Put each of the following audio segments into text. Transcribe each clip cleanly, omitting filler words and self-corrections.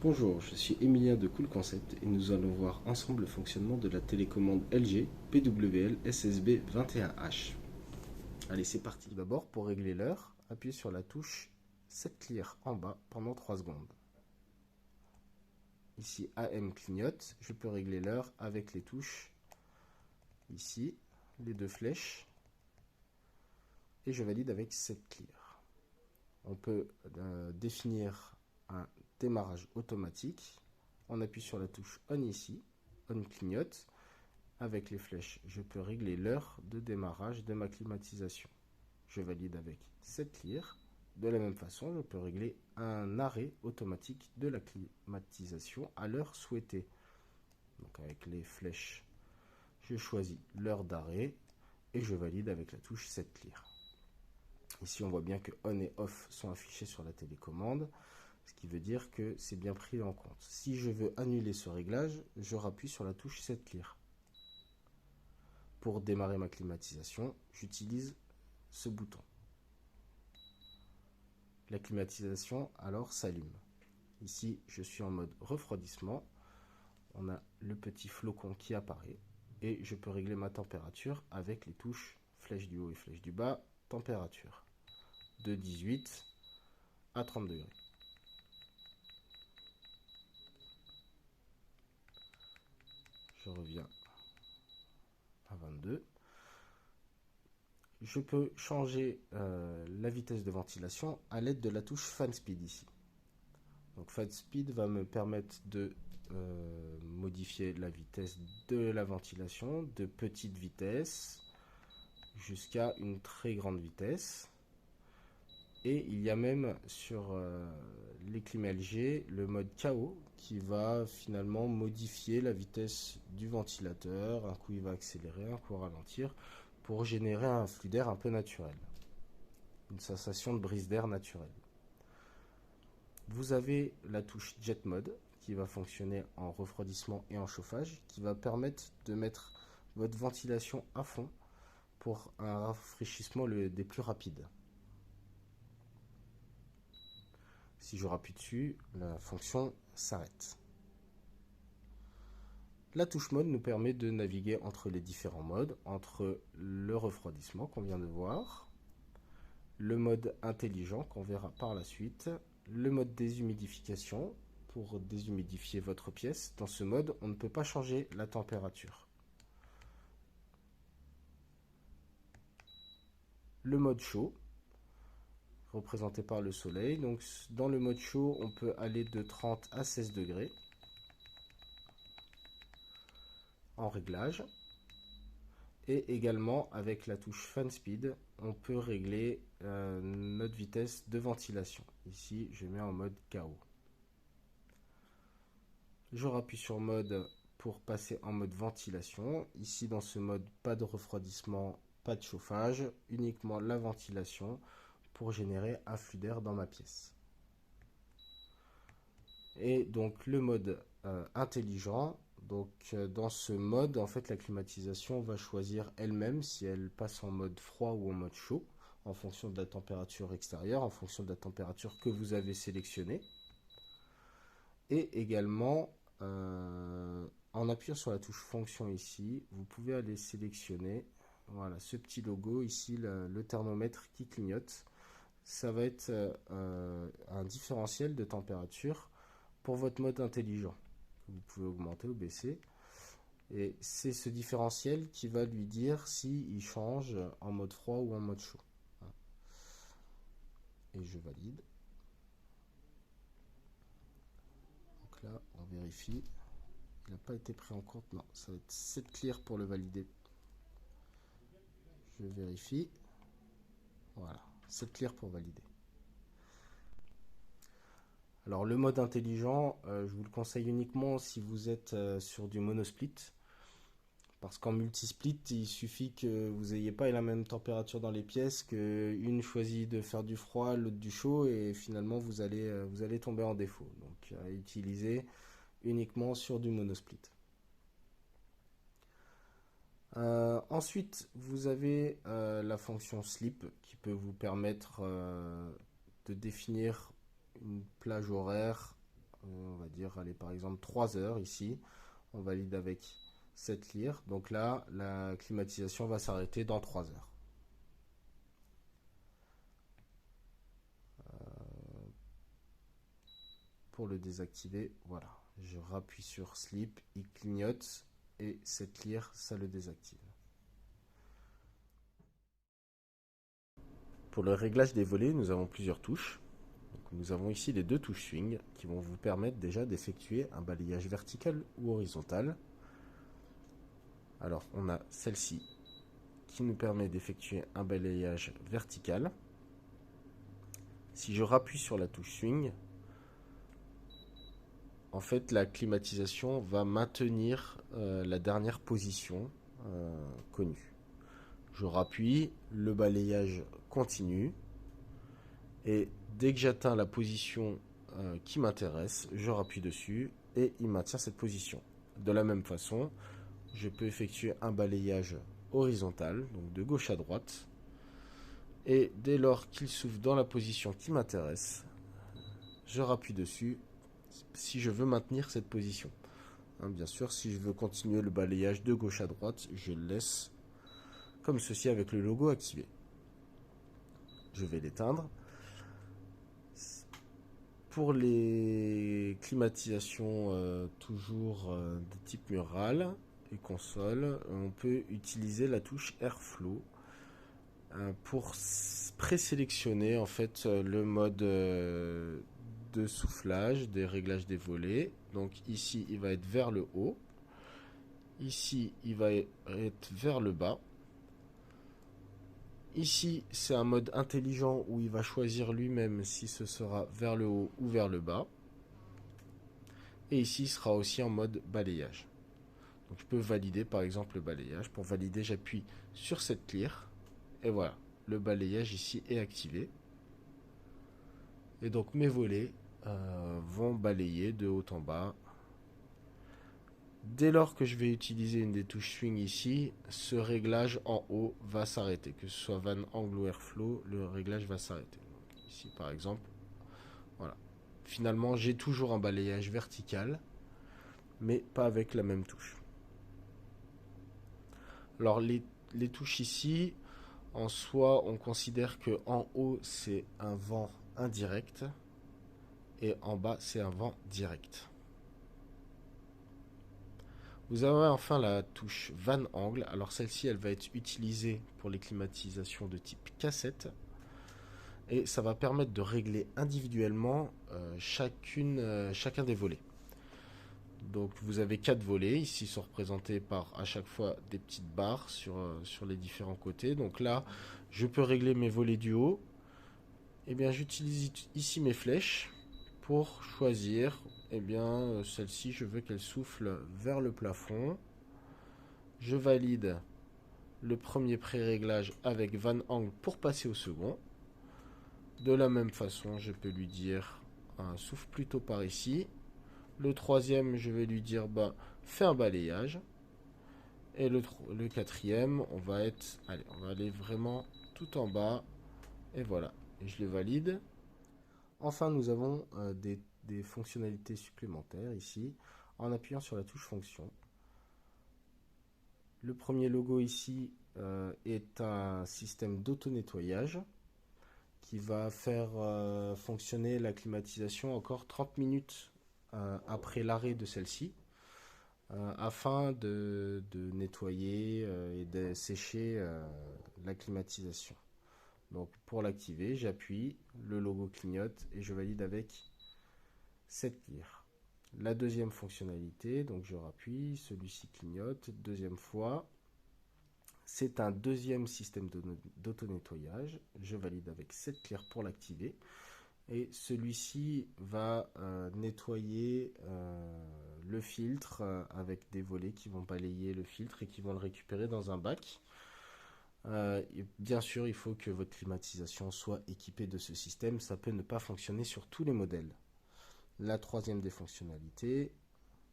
Bonjour, je suis Emilien de Cool Concept et nous allons voir ensemble le fonctionnement de la télécommande LG PWL SSB 21H. Allez, c'est parti. D'abord, pour régler l'heure, appuyez sur la touche Set Clear en bas pendant 3 secondes. Ici, AM clignote. Je peux régler l'heure avec les touches ici, les deux flèches, et je valide avec Set Clear. On peut définir un démarrage automatique. On appuie sur la touche On ici, On clignote. Avec les flèches, je peux régler l'heure de démarrage de ma climatisation. Je valide avec Set Clear. De la même façon, je peux régler un arrêt automatique de la climatisation à l'heure souhaitée. Donc avec les flèches, je choisis l'heure d'arrêt et je valide avec la touche Set Clear. Ici, on voit bien que On et Off sont affichés sur la télécommande, ce qui veut dire que c'est bien pris en compte. Si je veux annuler ce réglage, je rappuie sur la touche Set Clear. Pour démarrer ma climatisation, j'utilise ce bouton. La climatisation alors s'allume. Ici, je suis en mode refroidissement. On a le petit flocon qui apparaît et je peux régler ma température avec les touches flèche du haut et flèche du bas, température de 18 à 30 degrés. Je reviens à 22. Je peux changer la vitesse de ventilation à l'aide de la touche Fan Speed ici. Donc Fan Speed va me permettre de modifier la vitesse de la ventilation de petite vitesse jusqu'à une très grande vitesse. Et il y a même sur les clim LG le mode KO qui va finalement modifier la vitesse du ventilateur. Un coup il va accélérer, un coup ralentir pour générer un flux d'air un peu naturel. Une sensation de brise d'air naturelle. Vous avez la touche Jet Mode qui va fonctionner en refroidissement et en chauffage, qui va permettre de mettre votre ventilation à fond pour un rafraîchissement des plus rapides. Si je rappuie dessus, la fonction s'arrête. La touche mode nous permet de naviguer entre les différents modes, entre le refroidissement qu'on vient de voir, le mode intelligent qu'on verra par la suite, le mode déshumidification pour déshumidifier votre pièce. Dans ce mode, on ne peut pas changer la température. Le mode chaud, représenté par le soleil. Donc dans le mode chaud, on peut aller de 30 à 16 degrés en réglage. Et également avec la touche Fan Speed, on peut régler notre vitesse de ventilation. Ici, je mets en mode KO. Je rappuie sur mode pour passer en mode ventilation. Ici, dans ce mode, pas de refroidissement, pas de chauffage, uniquement la ventilation pour générer un flux d'air dans ma pièce. Et donc le mode intelligent. Donc dans ce mode, en fait, la climatisation va choisir elle-même si elle passe en mode froid ou en mode chaud, en fonction de la température extérieure, en fonction de la température que vous avez sélectionnée. Et également, en appuyant sur la touche fonction ici, vous pouvez aller sélectionner voilà, ce petit logo ici, le thermomètre qui clignote. Ça va être un différentiel de température pour votre mode intelligent. Vous pouvez augmenter ou baisser. Et c'est ce différentiel qui va lui dire s'il change en mode froid ou en mode chaud. Et je valide. Donc là, on vérifie. Il n'a pas été pris en compte. Non, ça va être Set Clear pour le valider. Je vérifie. Voilà, Set Clear pour valider. Alors le mode intelligent, je vous le conseille uniquement si vous êtes sur du monosplit. Parce qu'en multisplit, il suffit que vous n'ayez pas la même température dans les pièces, qu'une choisit de faire du froid, l'autre du chaud, et finalement vous allez tomber en défaut. Donc à utiliser uniquement sur du monosplit. Ensuite, vous avez la fonction Sleep qui peut vous permettre de définir une plage horaire on va dire, allez, par exemple 3 heures ici. On valide avec 7 lire. Donc là, la climatisation va s'arrêter dans 3 heures. Pour le désactiver, voilà. Je rappuie sur Sleep, il clignote et 7 lire, ça le désactive. Pour le réglage des volets, nous avons plusieurs touches. Donc, nous avons ici les 2 touches swing qui vont vous permettre déjà d'effectuer un balayage vertical ou horizontal. Alors, on a celle-ci qui nous permet d'effectuer un balayage vertical. Si je rappuie sur la touche swing, en fait, la climatisation va maintenir la dernière position connue. Je rappuie, le balayage continue. Et dès que j'atteins la position qui m'intéresse, je rappuie dessus et il maintient cette position. De la même façon, je peux effectuer un balayage horizontal, donc de gauche à droite. Et dès lors qu'il s'ouvre dans la position qui m'intéresse, je rappuie dessus si je veux maintenir cette position. Bien sûr, si je veux continuer le balayage de gauche à droite, je le laisse comme ceci avec le logo activé. Je vais l'éteindre. Pour les climatisations toujours de type mural et console, on peut utiliser la touche Airflow pour présélectionner en fait le mode de soufflage, des réglages des volets. Donc ici, il va être vers le haut. Ici, il va être vers le bas. Ici, c'est un mode intelligent où il va choisir lui-même si ce sera vers le haut ou vers le bas. Et ici, il sera aussi en mode balayage. Donc je peux valider par exemple le balayage. Pour valider, j'appuie sur cette clear. Et voilà, le balayage ici est activé. Et donc mes volets vont balayer de haut en bas. Dès lors que je vais utiliser une des touches swing ici, ce réglage en haut va s'arrêter. Que ce soit Van Angle ou Airflow, le réglage va s'arrêter. Ici par exemple, voilà. Finalement, j'ai toujours un balayage vertical, mais pas avec la même touche. Alors les touches ici, en soi, on considère que en haut c'est un vent indirect et en bas c'est un vent direct. Vous avez enfin la touche Van Angle. Alors celle-ci, elle va être utilisée pour les climatisations de type cassette. Et ça va permettre de régler individuellement chacun des volets. Donc vous avez 4 volets. Ici sont représentés par à chaque fois des petites barres sur les différents côtés. Donc là, je peux régler mes volets du haut. Et bien j'utilise ici mes flèches pour choisir. Eh bien celle-ci, je veux qu'elle souffle vers le plafond. Je valide le premier pré-réglage avec Van Angle pour passer au second. De la même façon, je peux lui dire souffle plutôt par ici. Le troisième, je vais lui dire fais un balayage. Et le quatrième, on va aller vraiment tout en bas. Et voilà, et je le valide. Enfin, nous avons des fonctionnalités supplémentaires ici en appuyant sur la touche fonction. Le premier logo ici est un système d'auto-nettoyage qui va faire fonctionner la climatisation encore 30 minutes après l'arrêt de celle-ci afin de nettoyer et de sécher la climatisation. Donc pour l'activer, j'appuie, le logo clignote et je valide avec cette lire. La deuxième fonctionnalité, donc je rappuie, celui-ci clignote, deuxième fois. C'est un deuxième système d'auto-nettoyage. Je valide avec cette clear pour l'activer. Et celui-ci va nettoyer le filtre avec des volets qui vont balayer le filtre et qui vont le récupérer dans un bac. Et bien sûr, il faut que votre climatisation soit équipée de ce système. Ça peut ne pas fonctionner sur tous les modèles. La troisième des fonctionnalités,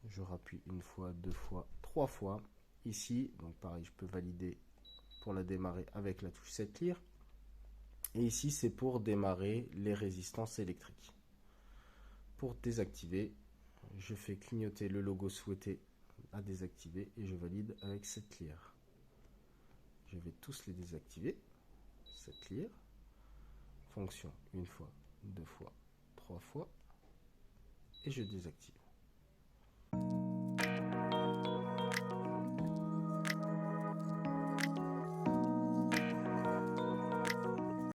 je rappuie une fois, deux fois, trois fois. Ici, donc pareil, je peux valider pour la démarrer avec la touche 7 clear. Et ici, c'est pour démarrer les résistances électriques. Pour désactiver, je fais clignoter le logo souhaité à désactiver et je valide avec cette clear. Je vais tous les désactiver. Cette clear. Fonction une fois, deux fois, trois fois. Et je désactive.